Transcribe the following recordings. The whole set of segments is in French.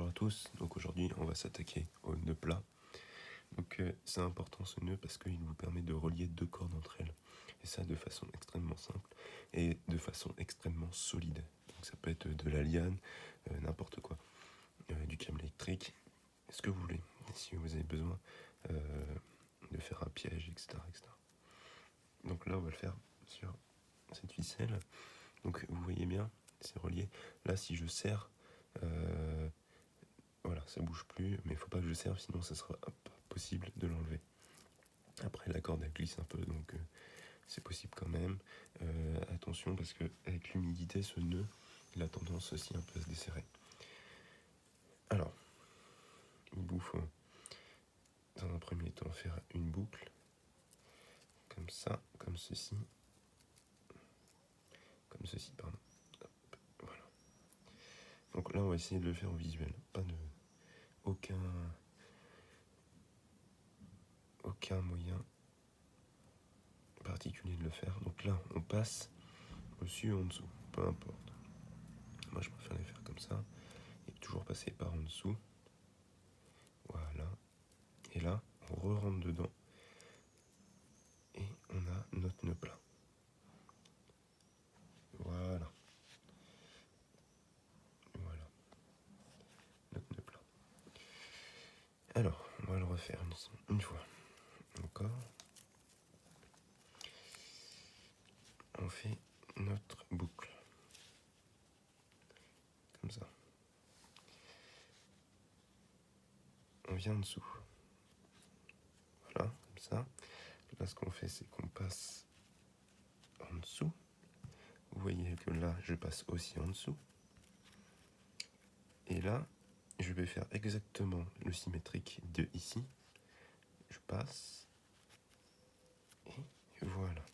Bonjour à tous, donc aujourd'hui on va s'attaquer au nœud plat. Donc c'est important ce nœud parce qu'il vous permet de relier deux cordes entre elles. Et ça de façon extrêmement simple et de façon extrêmement solide. Donc ça peut être de la liane, n'importe quoi, du câble électrique, ce que vous voulez. Si vous avez besoin de faire un piège, etc., etc. Donc là on va le faire sur cette ficelle. Donc vous voyez bien, c'est relié. Là si je serre, voilà, ça bouge plus, mais il faut pas que je serve, sinon ça sera pas possible de l'enlever. Après la corde elle glisse un peu, donc c'est possible quand même. Attention parce que avec l'humidité, ce nœud il a tendance aussi un peu à se desserrer. Alors, il vous faut dans un premier temps faire une boucle comme ça, comme ceci, pardon. Hop, voilà. Donc là on va essayer de le faire au visuel, pas de aucun moyen particulier de le faire. Donc là on passe au-dessus ou en dessous, peu importe. Moi je préfère les faire comme ça et toujours passer par en dessous. Voilà. Et là on re-rentre dedans et on a notre nœud plat. Voilà. Voilà. Notre nœud plat. Alors, on va le refaire une fois. Encore. On fait notre boucle. Comme ça. On vient en dessous. Voilà, comme ça. Là, ce qu'on fait, c'est qu'on passe en dessous. Vous voyez que là, je passe aussi en dessous. Et là, je vais faire exactement le symétrique de ici. Je passe. Et voilà.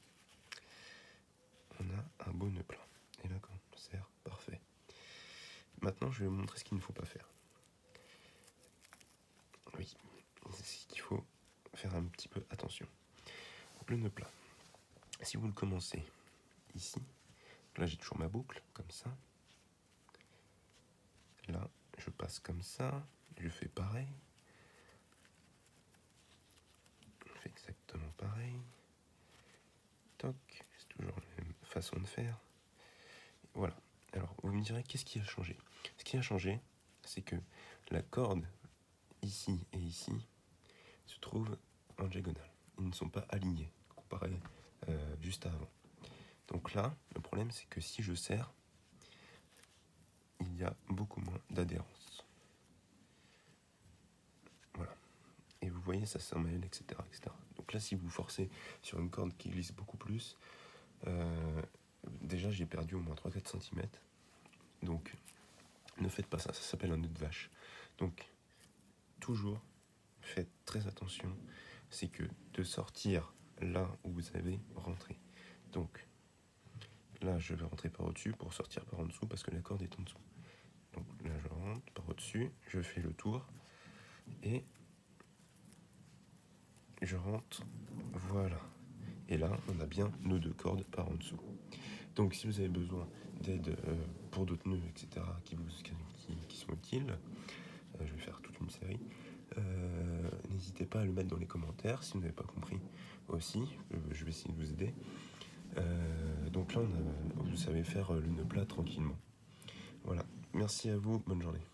On a un beau nœud plat. Et là, quand on serre, parfait. Maintenant, je vais vous montrer ce qu'il ne faut pas faire. Oui, c'est ce qu'il faut faire un petit peu attention. Le nœud plat. Si vous le commencez ici, là j'ai toujours ma boucle, comme ça. Là, je passe comme ça, je fais pareil. Je fais exactement pareil. Toc, c'est toujours la même façon de faire. Voilà. Alors, vous me direz, qu'est-ce qui a changé? Ce qui a changé, c'est que la corde, ici et ici, se trouvent en diagonale. Ils ne sont pas alignés, comparé juste avant. Donc là, le problème, c'est que si je serre, il y a beaucoup moins d'adhérence. Voilà. Et vous voyez, ça s'emmêle, etc., etc. Donc là, si vous forcez sur une corde qui glisse beaucoup plus, déjà j'ai perdu au moins 3-4 cm. Donc ne faites pas ça, ça s'appelle un nœud de vache. Donc toujours faites très attention, c'est que de sortir là où vous avez rentré. Donc là je vais rentrer par au-dessus pour sortir par en dessous parce que la corde est en dessous. Donc là je rentre par au-dessus, je fais le tour et je rentre, voilà. Et là, on a bien nos deux cordes par en dessous. Donc si vous avez besoin d'aide pour d'autres nœuds, etc., qui sont utiles, je vais faire toute une série, n'hésitez pas à le mettre dans les commentaires si vous n'avez pas compris aussi, je vais essayer de vous aider. Donc là, vous savez faire le nœud plat tranquillement. Voilà, merci à vous, bonne journée.